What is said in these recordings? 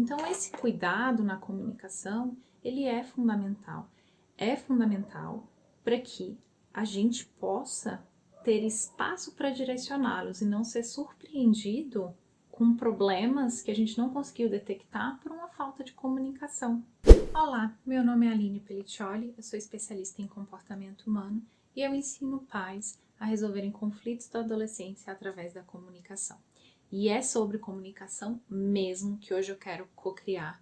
Então, esse cuidado na comunicação, ele é fundamental. É fundamental para que a gente possa ter espaço para direcioná-los e não ser surpreendido com problemas que a gente não conseguiu detectar por uma falta de comunicação. Olá, meu nome é Aline Pelliccioli, eu sou especialista em comportamento humano e eu ensino pais a resolverem conflitos da adolescência através da comunicação. E é sobre comunicação mesmo que hoje eu quero co-criar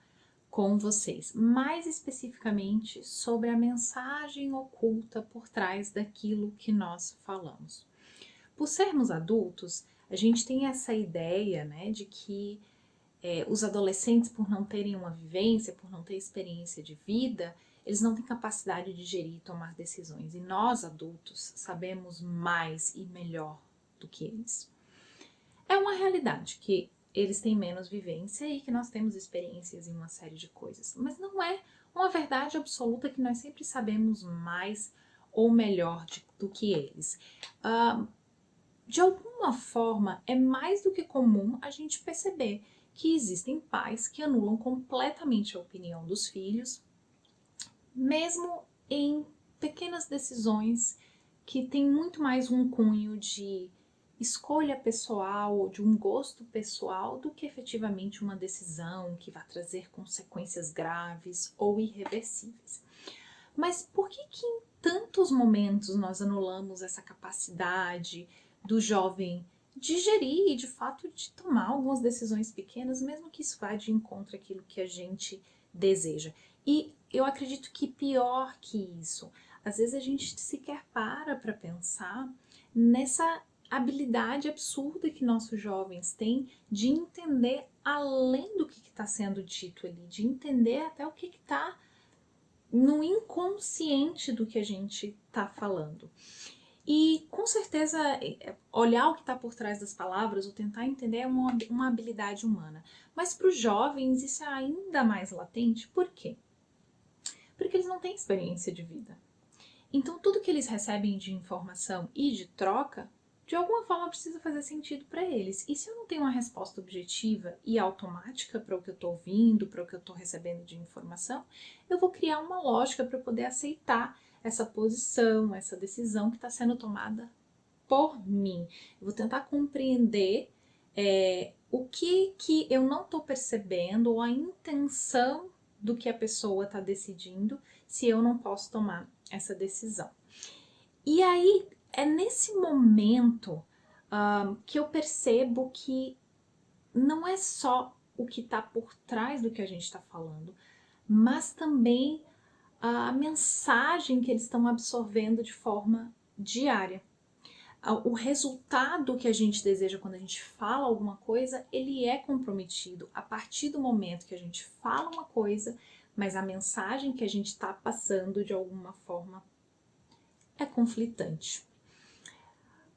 com vocês, mais especificamente sobre a mensagem oculta por trás daquilo que nós falamos. Por sermos adultos, a gente tem essa ideia, né, de que os adolescentes, por não terem uma vivência, por não ter experiência de vida, eles não têm capacidade de gerir e tomar decisões. E nós, adultos, sabemos mais e melhor do que eles. É uma realidade que eles têm menos vivência e que nós temos experiências em uma série de coisas. Mas não é uma verdade absoluta que nós sempre sabemos mais ou melhor do que eles. De alguma forma, é mais do que comum a gente perceber que existem pais que anulam completamente a opinião dos filhos, mesmo em pequenas decisões que têm muito mais um cunho de escolha pessoal ou de um gosto pessoal do que efetivamente uma decisão que vai trazer consequências graves ou irreversíveis. Mas por que em tantos momentos nós anulamos essa capacidade do jovem de gerir e de fato de tomar algumas decisões pequenas, mesmo que isso vá de encontro àquilo que a gente deseja? E eu acredito que pior que isso, às vezes a gente sequer para pensar nessa habilidade absurda que nossos jovens têm de entender além do que está sendo dito ali, de entender até o que está no inconsciente do que a gente está falando. E com certeza olhar o que está por trás das palavras ou tentar entender é uma habilidade humana. Mas para os jovens isso é ainda mais latente. Por quê? Porque eles não têm experiência de vida. Então tudo que eles recebem de informação e de troca, de alguma forma precisa fazer sentido para eles. E se eu não tenho uma resposta objetiva e automática para o que eu estou ouvindo, para o que eu estou recebendo de informação, eu vou criar uma lógica para poder aceitar essa posição, essa decisão que está sendo tomada por mim. Eu vou tentar compreender o que eu não estou percebendo ou a intenção do que a pessoa está decidindo se eu não posso tomar essa decisão. E aí é nesse momento que eu percebo que não é só o que está por trás do que a gente está falando, mas também a mensagem que eles estão absorvendo de forma diária. O resultado que a gente deseja quando a gente fala alguma coisa, ele é comprometido a partir do momento que a gente fala uma coisa, mas a mensagem que a gente está passando de alguma forma é conflitante.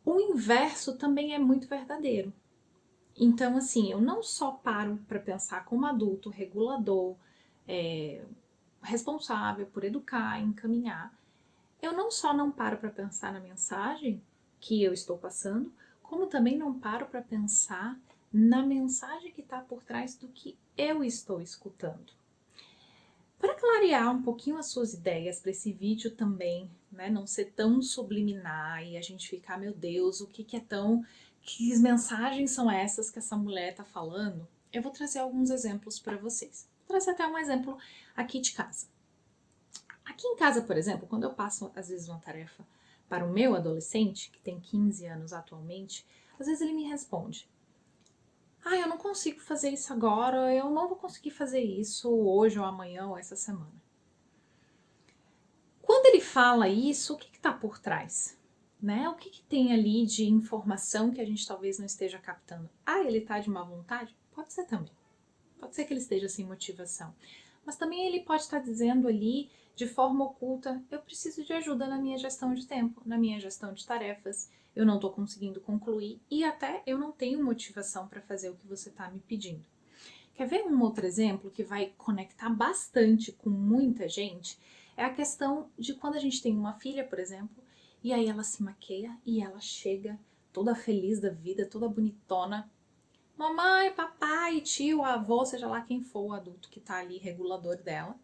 O inverso também é muito verdadeiro. Então, assim, eu não só paro para pensar como adulto, regulador, responsável por educar, encaminhar, eu não só não paro para pensar na mensagem que eu estou passando, como também não paro para pensar na mensagem que está por trás do que eu estou escutando. Para clarear um pouquinho as suas ideias para esse vídeo também, né, não ser tão subliminar e a gente ficar, meu Deus, o que é tão... Que mensagens são essas que essa mulher está falando? Eu vou trazer alguns exemplos para vocês. Vou trazer até um exemplo aqui de casa. Aqui em casa, por exemplo, quando eu passo às vezes uma tarefa para o meu adolescente, que tem 15 anos atualmente, às vezes ele me responde: eu não consigo fazer isso agora, eu não vou conseguir fazer isso hoje ou amanhã ou essa semana. Quando ele fala isso, o que está por trás? Né? O que tem ali de informação que a gente talvez não esteja captando? Ele está de má vontade? Pode ser também. Pode ser que ele esteja sem motivação. Mas também ele pode estar dizendo ali, de forma oculta, eu preciso de ajuda na minha gestão de tempo, na minha gestão de tarefas, eu não estou conseguindo concluir e até eu não tenho motivação para fazer o que você está me pedindo. Quer ver um outro exemplo que vai conectar bastante com muita gente? É a questão de quando a gente tem uma filha, por exemplo, e aí ela se maqueia e ela chega toda feliz da vida, toda bonitona, mamãe, papai, tio, avô, seja lá quem for o adulto que tá ali, regulador dela.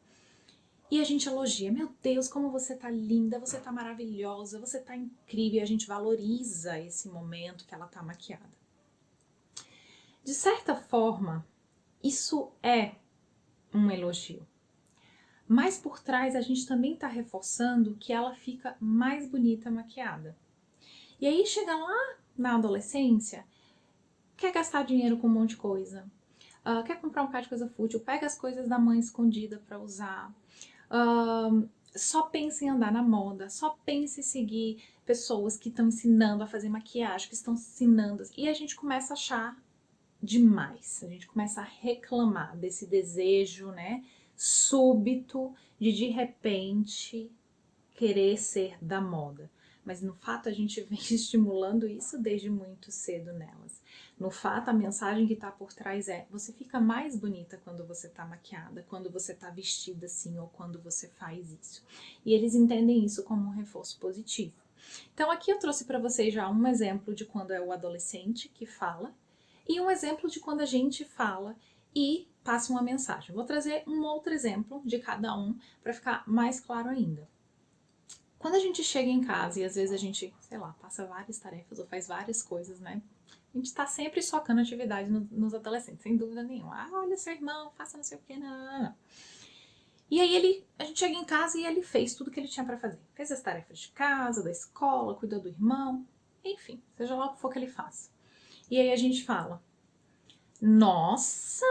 E a gente elogia, meu Deus, como você tá linda, você tá maravilhosa, você tá incrível. E a gente valoriza esse momento que ela tá maquiada. De certa forma, isso é um elogio. Mas por trás a gente também está reforçando que ela fica mais bonita maquiada. E aí chega lá na adolescência, quer gastar dinheiro com um monte de coisa, quer comprar um bocado de coisa fútil, pega as coisas da mãe escondida para usar, só pensa em andar na moda, só pensa em seguir pessoas que estão ensinando a fazer maquiagem, que estão ensinando. E a gente começa a achar demais, a gente começa a reclamar desse desejo, né, súbito de repente querer ser da moda. Mas no fato a gente vem estimulando isso desde muito cedo nelas. No fato, a mensagem que está por trás é: você fica mais bonita quando você está maquiada, quando você está vestida assim, ou quando você faz isso. E eles entendem isso como um reforço positivo. Então aqui eu trouxe para vocês já um exemplo de quando é o adolescente que fala e um exemplo de quando a gente fala e passa uma mensagem. Vou trazer um outro exemplo de cada um para ficar mais claro ainda. Quando a gente chega em casa e às vezes a gente, sei lá, passa várias tarefas ou faz várias coisas, né? A gente tá sempre socando atividade nos adolescentes, sem dúvida nenhuma. Ah, olha seu irmão, faça não sei o que, não. E aí a gente chega em casa e ele fez tudo que ele tinha para fazer. Fez as tarefas de casa, da escola, cuidou do irmão, enfim, seja lá o que for que ele faça. E aí a gente fala: nossa,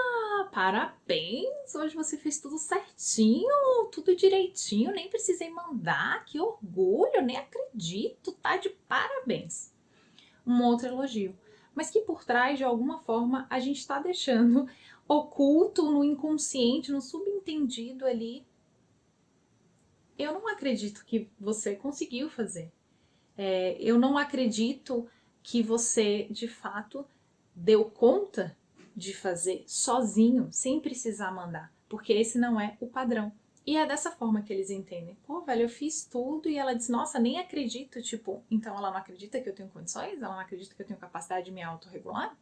parabéns! Hoje você fez tudo certinho, tudo direitinho, nem precisei mandar, que orgulho, nem acredito, tá de parabéns. Um outro elogio, mas que por trás, de alguma forma, a gente está deixando oculto no inconsciente, no subentendido ali. Eu não acredito que você conseguiu fazer. Eu não acredito que você, de fato, deu conta de fazer sozinho, sem precisar mandar, porque esse não é o padrão. E é dessa forma que eles entendem. Pô, velho, eu fiz tudo e ela diz: nossa, nem acredito. Tipo, então ela não acredita que eu tenho condições? Ela não acredita que eu tenho capacidade de me autorregular?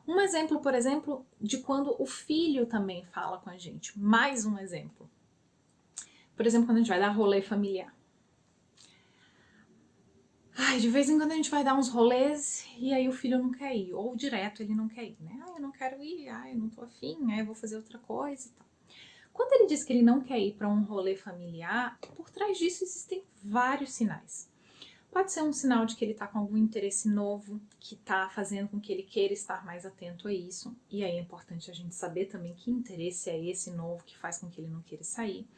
Um exemplo, por exemplo, de quando o filho também fala com a gente. Mais um exemplo. Por exemplo, quando a gente vai dar rolê familiar. Ai, de vez em quando a gente vai dar uns rolês e aí o filho não quer ir, ou direto ele não quer ir, né? Ah, eu não quero ir, ah, eu não tô afim, ah, eu vou fazer outra coisa e tal. Quando ele diz que ele não quer ir para um rolê familiar, por trás disso existem vários sinais. Pode ser um sinal de que ele está com algum interesse novo, que está fazendo com que ele queira estar mais atento a isso, e aí é importante a gente saber também que interesse é esse novo que faz com que ele não queira sair.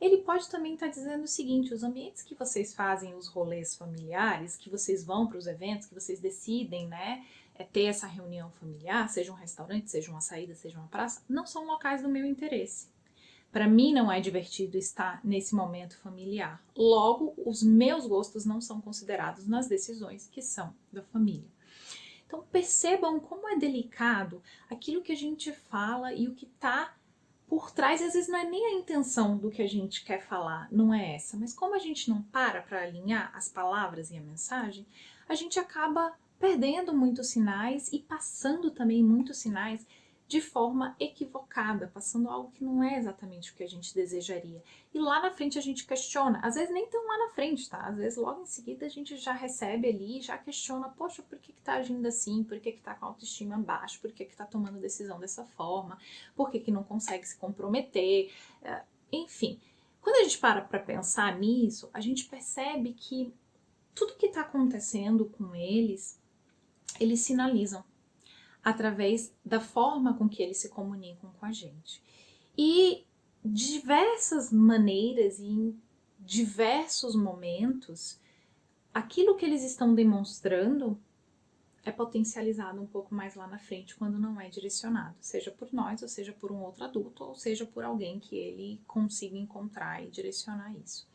Ele pode também estar dizendo o seguinte: os ambientes que vocês fazem, os rolês familiares, que vocês vão para os eventos, que vocês decidem, né, ter essa reunião familiar, seja um restaurante, seja uma saída, seja uma praça, não são locais do meu interesse. Para mim não é divertido estar nesse momento familiar. Logo, os meus gostos não são considerados nas decisões que são da família. Então percebam como é delicado aquilo que a gente fala e o que está por trás, e às vezes não é nem a intenção do que a gente quer falar, não é essa, mas como a gente não para alinhar as palavras e a mensagem, a gente acaba perdendo muitos sinais e passando também muitos sinais de forma equivocada, passando algo que não é exatamente o que a gente desejaria. E lá na frente a gente questiona, às vezes nem tão lá na frente, tá? Às vezes logo em seguida a gente já recebe ali, já questiona: poxa, por que tá agindo assim? Por que tá com a autoestima baixa? Por que tá tomando decisão dessa forma? Por que não consegue se comprometer? Enfim, quando a gente para pensar nisso, a gente percebe que tudo que está acontecendo com eles sinalizam através da forma com que eles se comunicam com a gente. E de diversas maneiras e em diversos momentos, aquilo que eles estão demonstrando é potencializado um pouco mais lá na frente quando não é direcionado, seja por nós, ou seja por um outro adulto, ou seja por alguém que ele consiga encontrar e direcionar isso.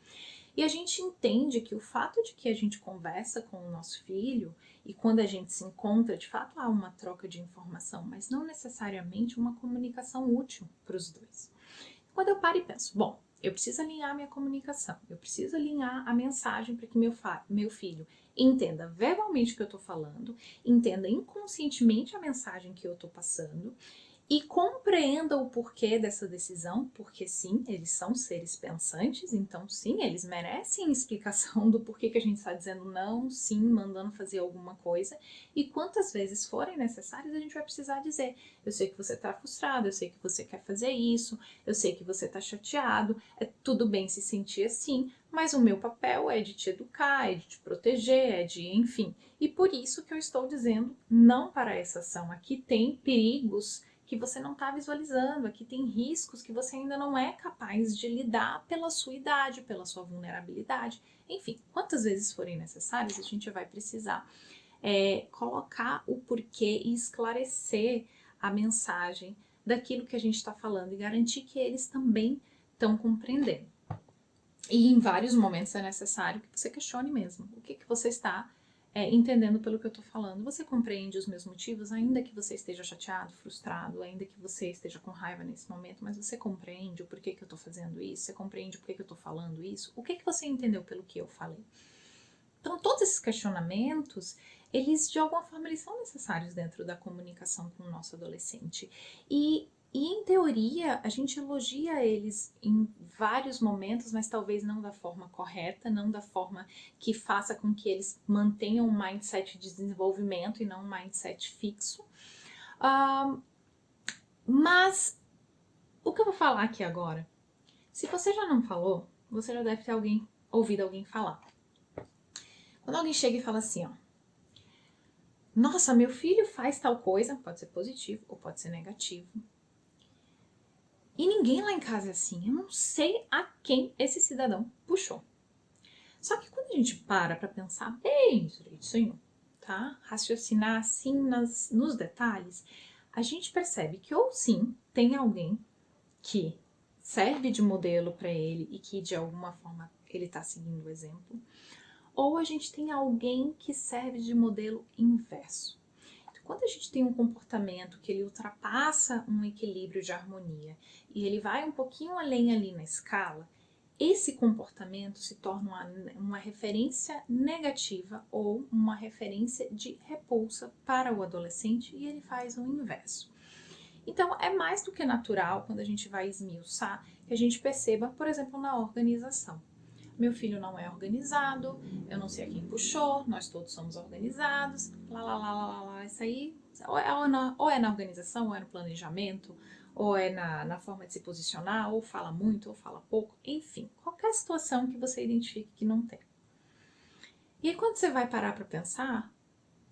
E a gente entende que o fato de que a gente conversa com o nosso filho e quando a gente se encontra, de fato há uma troca de informação, mas não necessariamente uma comunicação útil para os dois. Quando eu paro e penso, bom, Eu preciso alinhar a minha comunicação, eu preciso alinhar a mensagem para que meu filho entenda verbalmente o que eu estou falando, entenda inconscientemente a mensagem que eu estou passando e compreenda o porquê dessa decisão, porque sim, eles são seres pensantes, então sim, eles merecem explicação do porquê que a gente está dizendo não, sim, mandando fazer alguma coisa, e quantas vezes forem necessárias a gente vai precisar dizer, eu sei que você está frustrado, eu sei que você quer fazer isso, eu sei que você está chateado, é tudo bem se sentir assim, mas o meu papel é de te educar, é de te proteger, é de, enfim, e por isso que eu estou dizendo não para essa ação, aqui tem perigos que você não está visualizando, aqui tem riscos que você ainda não é capaz de lidar pela sua idade, pela sua vulnerabilidade. Enfim, quantas vezes forem necessárias, a gente vai precisar colocar o porquê e esclarecer a mensagem daquilo que a gente está falando e garantir que eles também estão compreendendo. E em vários momentos é necessário que você questione mesmo o que você está entendendo pelo que eu estou falando. Você compreende os meus motivos, ainda que você esteja chateado, frustrado, ainda que você esteja com raiva nesse momento, mas você compreende o porquê que eu estou fazendo isso? Você compreende o porquê que eu estou falando isso? O que você entendeu pelo que eu falei? Então, todos esses questionamentos, eles de alguma forma eles são necessários dentro da comunicação com o nosso adolescente. E em teoria, a gente elogia eles em vários momentos, mas talvez não da forma correta, não da forma que faça com que eles mantenham um mindset de desenvolvimento e não um mindset fixo. Mas o que eu vou falar aqui agora, se você já não falou, você já deve ter ouvido alguém falar. Quando alguém chega e fala assim, ó, nossa, meu filho faz tal coisa, pode ser positivo ou pode ser negativo. E ninguém lá em casa é assim. Eu não sei a quem esse cidadão puxou. Só que quando a gente para pensar bem direitinho, tá? Raciocinar assim nos detalhes, a gente percebe que ou sim tem alguém que serve de modelo para ele e que de alguma forma ele está seguindo o exemplo, ou a gente tem alguém que serve de modelo inverso. Quando a gente tem um comportamento que ele ultrapassa um equilíbrio de harmonia e ele vai um pouquinho além ali na escala, esse comportamento se torna uma referência negativa ou uma referência de repulsa para o adolescente e ele faz o inverso. Então, é mais do que natural quando a gente vai esmiuçar que a gente perceba, por exemplo, na organização. Meu filho não é organizado, eu não sei a quem puxou, nós todos somos organizados, isso aí ou é na organização, ou é no planejamento, ou é na forma de se posicionar, ou fala muito, ou fala pouco, enfim, qualquer situação que você identifique que não tem. E aí quando você vai parar para pensar,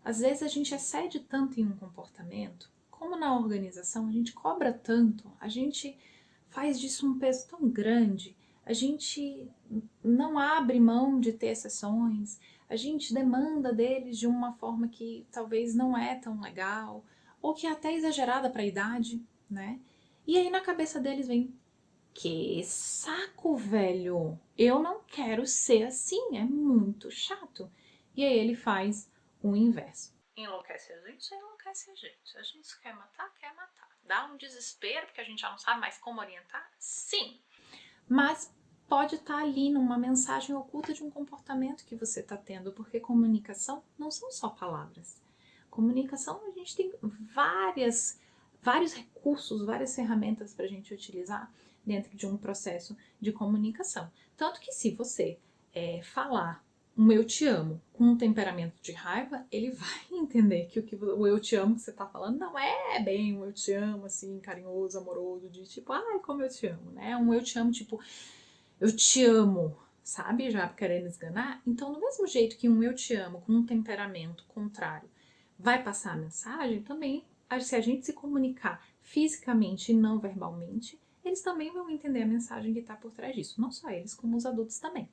às vezes a gente excede tanto em um comportamento, como na organização a gente cobra tanto, a gente faz disso um peso tão grande, a gente não abre mão de ter exceções, a gente demanda deles de uma forma que talvez não é tão legal, ou que é até exagerada para a idade, né? E aí na cabeça deles vem, que saco, velho! Eu não quero ser assim, é muito chato. E aí ele faz o inverso. Enlouquece a gente, enlouquece a gente. A gente quer matar, quer matar. Dá um desespero porque a gente já não sabe mais como orientar? Sim. Mas pode estar ali numa mensagem oculta de um comportamento que você está tendo, porque comunicação não são só palavras. Comunicação, a gente tem vários recursos, várias ferramentas para a gente utilizar dentro de um processo de comunicação. Tanto que se você falar um eu te amo com um temperamento de raiva, ele vai entender que o eu te amo que você tá falando não é bem um eu te amo, assim, carinhoso, amoroso, de tipo, ai, como eu te amo, né? Um eu te amo, tipo, eu te amo, sabe? Já querendo esganar. Então, do mesmo jeito que um eu te amo com um temperamento contrário vai passar a mensagem, também, se a gente se comunicar fisicamente e não verbalmente, eles também vão entender a mensagem que está por trás disso. Não só eles, como os adultos também.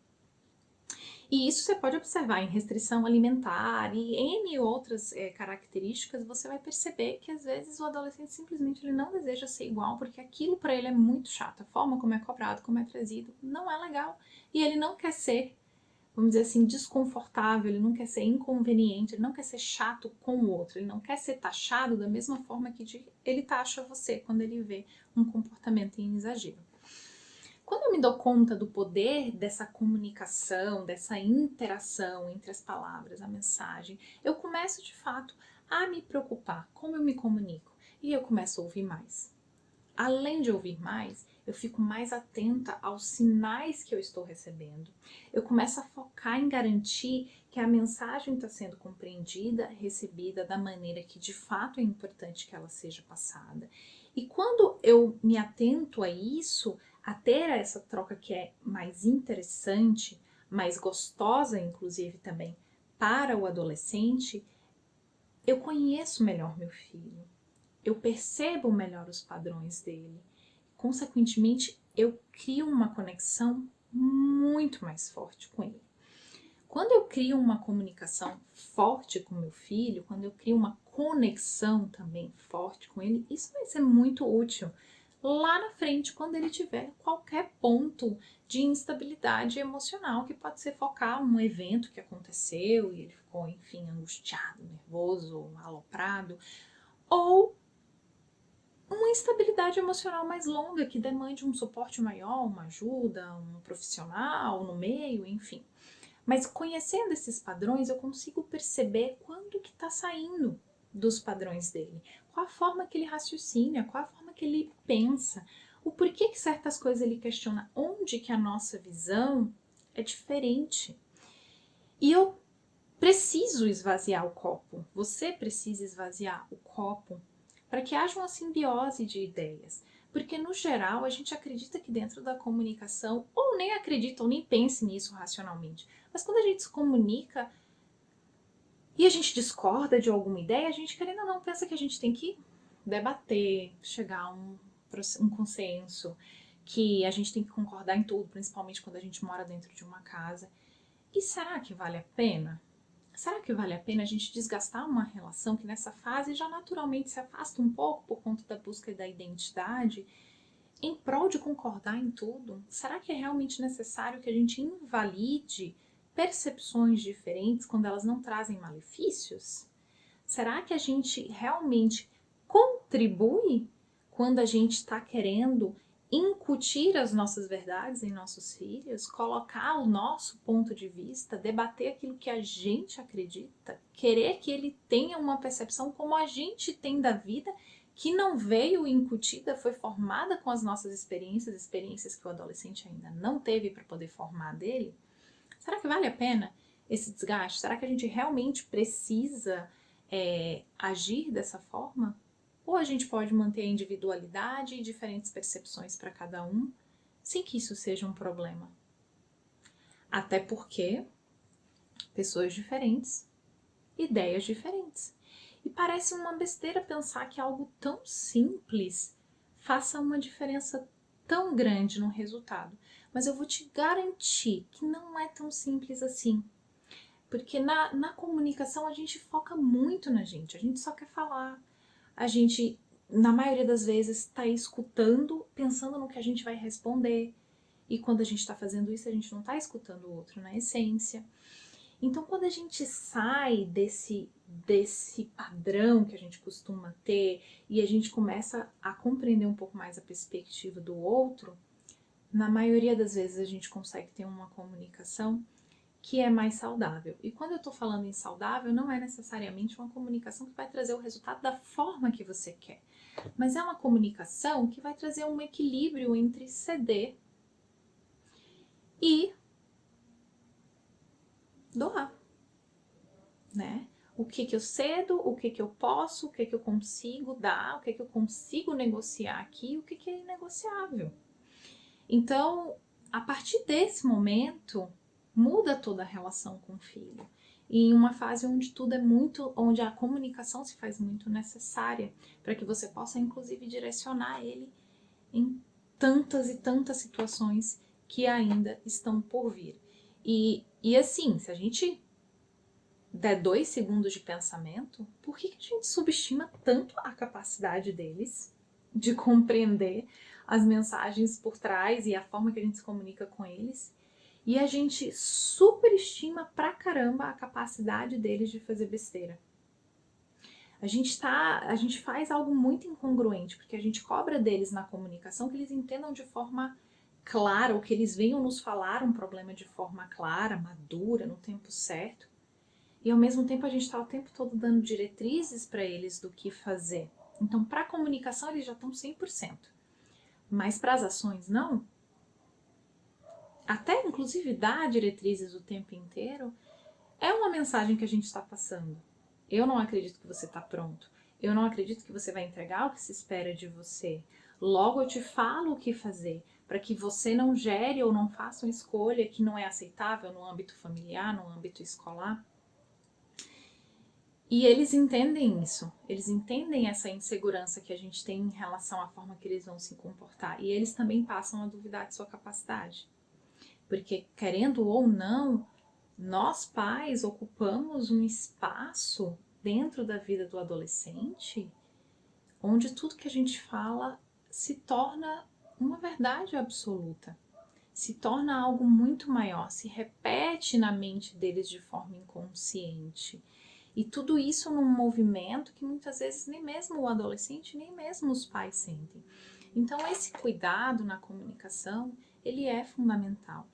E isso você pode observar em restrição alimentar e N outras características, você vai perceber que às vezes o adolescente simplesmente ele não deseja ser igual, porque aquilo para ele é muito chato. A forma como é cobrado, como é trazido, não é legal. E ele não quer ser, vamos dizer assim, desconfortável, ele não quer ser inconveniente, ele não quer ser chato com o outro, ele não quer ser taxado da mesma forma que ele taxa você quando ele vê um comportamento em exagero. Quando eu me dou conta do poder dessa comunicação, dessa interação entre as palavras, a mensagem, eu começo de fato a me preocupar como eu me comunico e eu começo a ouvir mais. Além de ouvir mais, eu fico mais atenta aos sinais que eu estou recebendo. Eu começo a focar em garantir que a mensagem está sendo compreendida, recebida da maneira que de fato é importante que ela seja passada. E quando eu me atento a isso, a ter essa troca que é mais interessante, mais gostosa, inclusive também para o adolescente, eu conheço melhor meu filho. Eu percebo melhor os padrões dele. Consequentemente, eu crio uma conexão muito mais forte com ele. Quando eu crio uma comunicação forte com meu filho, quando eu crio uma conexão também forte com ele, isso vai ser muito útil lá na frente, quando ele tiver qualquer ponto de instabilidade emocional, que pode ser focar um evento que aconteceu e ele ficou, enfim, angustiado, nervoso, aloprado, ou uma instabilidade emocional mais longa que demande um suporte maior, uma ajuda, um profissional no meio, enfim. Mas conhecendo esses padrões, eu consigo perceber quando que está saindo dos padrões dele, qual a forma que ele raciocina, qual a forma que ele pensa, o porquê que certas coisas ele questiona, onde que a nossa visão é diferente. E eu preciso esvaziar o copo, você precisa esvaziar o copo para que haja uma simbiose de ideias. Porque, no geral, a gente acredita que dentro da comunicação, ou nem acredita, ou nem pense nisso racionalmente, mas quando a gente se comunica e a gente discorda de alguma ideia, a gente, querendo ou não, pensa que a gente tem que debater, chegar a um consenso, que a gente tem que concordar em tudo, principalmente quando a gente mora dentro de uma casa. E será que vale a pena? Será que vale a pena a gente desgastar uma relação que nessa fase já naturalmente se afasta um pouco por conta da busca da identidade, em prol de concordar em tudo? Será que é realmente necessário que a gente invalide percepções diferentes quando elas não trazem malefícios? Será que a gente realmente contribui quando a gente está querendo incutir as nossas verdades em nossos filhos, colocar o nosso ponto de vista, debater aquilo que a gente acredita, querer que ele tenha uma percepção como a gente tem da vida, que não veio incutida, foi formada com as nossas experiências que o adolescente ainda não teve para poder formar dele? Será que vale a pena esse desgaste? Será que a gente realmente precisa agir dessa forma? Ou a gente pode manter a individualidade e diferentes percepções para cada um, sem que isso seja um problema? Até porque pessoas diferentes, ideias diferentes. E parece uma besteira pensar que algo tão simples faça uma diferença tão grande no resultado. Mas eu vou te garantir que não é tão simples assim. Porque na comunicação a gente foca muito na gente, a gente só quer falar. A gente, na maioria das vezes, está escutando, pensando no que a gente vai responder. E quando a gente está fazendo isso, a gente não está escutando o outro na essência. Então, quando a gente sai desse padrão que a gente costuma ter e a gente começa a compreender um pouco mais a perspectiva do outro, na maioria das vezes a gente consegue ter uma comunicação que é mais saudável. E quando eu estou falando em saudável, não é necessariamente uma comunicação que vai trazer o resultado da forma que você quer, mas é uma comunicação que vai trazer um equilíbrio entre ceder e doar, né? O que eu cedo, o que eu posso, o que eu consigo dar, o que eu consigo negociar aqui, o que é inegociável. Então, a partir desse momento, muda toda a relação com o filho. E em uma fase onde tudo é muito, onde a comunicação se faz muito necessária, para que você possa, inclusive, direcionar ele em tantas e tantas situações que ainda estão por vir. E assim, se a gente der 2 segundos de pensamento, por que a gente subestima tanto a capacidade deles de compreender as mensagens por trás e a forma que a gente se comunica com eles? E a gente superestima pra caramba a capacidade deles de fazer besteira. A gente faz algo muito incongruente, porque a gente cobra deles na comunicação que eles entendam de forma clara, ou que eles venham nos falar um problema de forma clara, madura, no tempo certo. E ao mesmo tempo a gente está o tempo todo dando diretrizes para eles do que fazer. Então, para a comunicação eles já estão 100%. Mas para as ações não. Até inclusive dar diretrizes o tempo inteiro é uma mensagem que a gente está passando. Eu não acredito que você está pronto. Eu não acredito que você vai entregar o que se espera de você. Logo eu te falo o que fazer, para que você não gere ou não faça uma escolha que não é aceitável no âmbito familiar, no âmbito escolar. E eles entendem isso, eles entendem essa insegurança que a gente tem em relação à forma que eles vão se comportar. E eles também passam a duvidar de sua capacidade. Porque, querendo ou não, nós pais ocupamos um espaço dentro da vida do adolescente onde tudo que a gente fala se torna uma verdade absoluta, se torna algo muito maior, se repete na mente deles de forma inconsciente. E tudo isso num movimento que muitas vezes nem mesmo o adolescente, nem mesmo os pais sentem. Então esse cuidado na comunicação, ele é fundamental.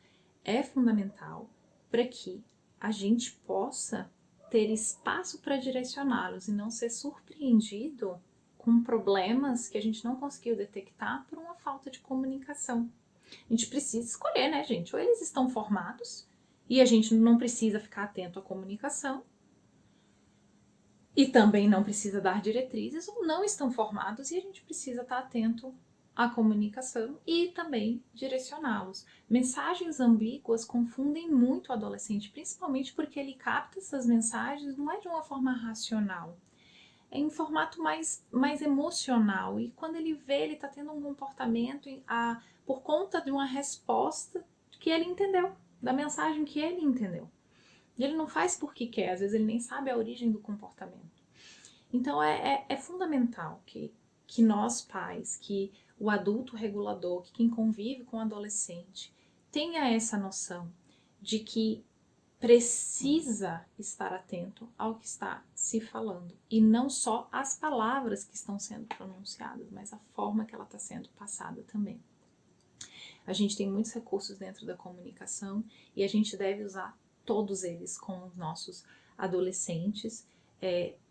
É fundamental para que a gente possa ter espaço para direcioná-los e não ser surpreendido com problemas que a gente não conseguiu detectar por uma falta de comunicação. A gente precisa escolher, né, gente? Ou eles estão formados e a gente não precisa ficar atento à comunicação e também não precisa dar diretrizes, ou não estão formados e a gente precisa estar atento à comunicação e também direcioná-los. Mensagens ambíguas confundem muito o adolescente, principalmente porque ele capta essas mensagens não é de uma forma racional, é em formato mais emocional. E quando ele vê, ele está tendo um comportamento por conta de uma resposta que ele entendeu, da mensagem que ele entendeu. E ele não faz porque quer, às vezes ele nem sabe a origem do comportamento. Então é fundamental que nós pais, que o adulto regulador, que quem convive com o adolescente, tenha essa noção de que precisa estar atento ao que está se falando. E não só as palavras que estão sendo pronunciadas, mas a forma que ela está sendo passada também. A gente tem muitos recursos dentro da comunicação e a gente deve usar todos eles com os nossos adolescentes,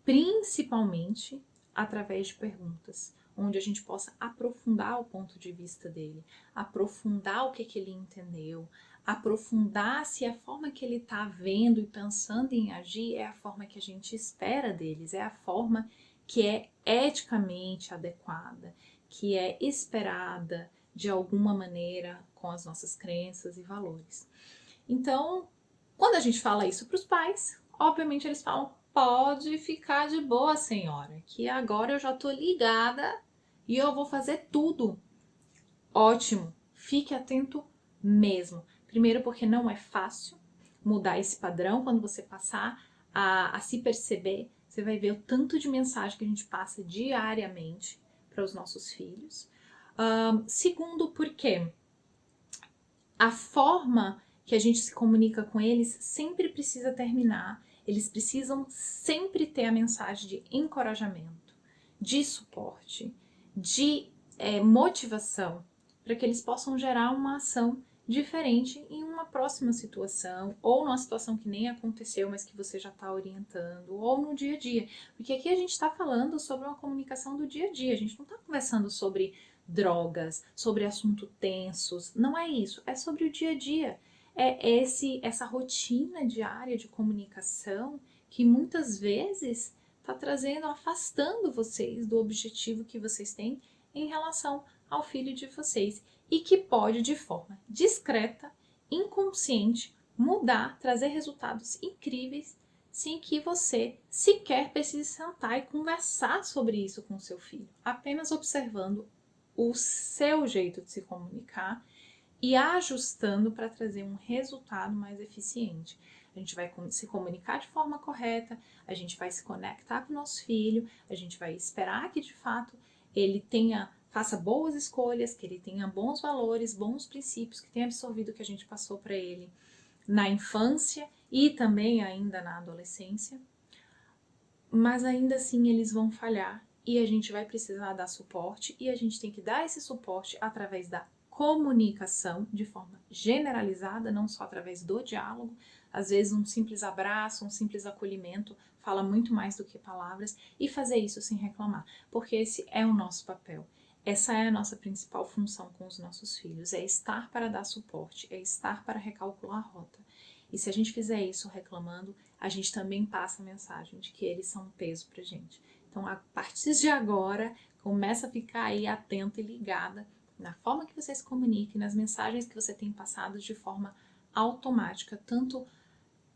principalmente através de perguntas, onde a gente possa aprofundar o ponto de vista dele, aprofundar o que ele entendeu, aprofundar se a forma que ele está vendo e pensando em agir é a forma que a gente espera deles, é a forma que é eticamente adequada, que é esperada de alguma maneira com as nossas crenças e valores. Então, quando a gente fala isso para os pais, obviamente eles falam: pode ficar de boa, senhora, que agora eu já estou ligada e eu vou fazer tudo. Ótimo, fique atento mesmo. Primeiro, porque não é fácil mudar esse padrão. Quando você passar a se perceber, você vai ver o tanto de mensagem que a gente passa diariamente para os nossos filhos. Segundo, porque a forma que a gente se comunica com eles sempre precisa terminar. Eles precisam sempre ter a mensagem de encorajamento, de suporte, de motivação, para que eles possam gerar uma ação diferente em uma próxima situação, ou numa situação que nem aconteceu, mas que você já está orientando, ou no dia a dia. Porque aqui a gente está falando sobre uma comunicação do dia a dia, a gente não está conversando sobre drogas, sobre assuntos tensos, não é isso, é sobre o dia a dia. É essa rotina diária de comunicação que muitas vezes está trazendo, afastando vocês do objetivo que vocês têm em relação ao filho de vocês e que pode, de forma discreta, inconsciente, mudar, trazer resultados incríveis sem que você sequer precise sentar e conversar sobre isso com seu filho, apenas observando o seu jeito de se comunicar e ajustando para trazer um resultado mais eficiente. A gente vai se comunicar de forma correta, a gente vai se conectar com o nosso filho, a gente vai esperar que de fato ele faça boas escolhas, que ele tenha bons valores, bons princípios, que tenha absorvido o que a gente passou para ele na infância e também ainda na adolescência. Mas ainda assim eles vão falhar e a gente vai precisar dar suporte, e a gente tem que dar esse suporte através da comunicação de forma generalizada, não só através do diálogo. Às vezes um simples abraço, um simples acolhimento fala muito mais do que palavras, e fazer isso sem reclamar, porque esse é o nosso papel. Essa é a nossa principal função com os nossos filhos, é estar para dar suporte, é estar para recalcular a rota. E se a gente fizer isso reclamando, a gente também passa a mensagem de que eles são um peso pra gente. Então, a partir de agora, começa a ficar aí atenta e ligada na forma que você se comunica e nas mensagens que você tem passado de forma automática, tanto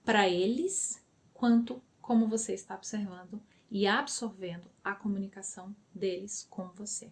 para eles quanto como você está observando e absorvendo a comunicação deles com você.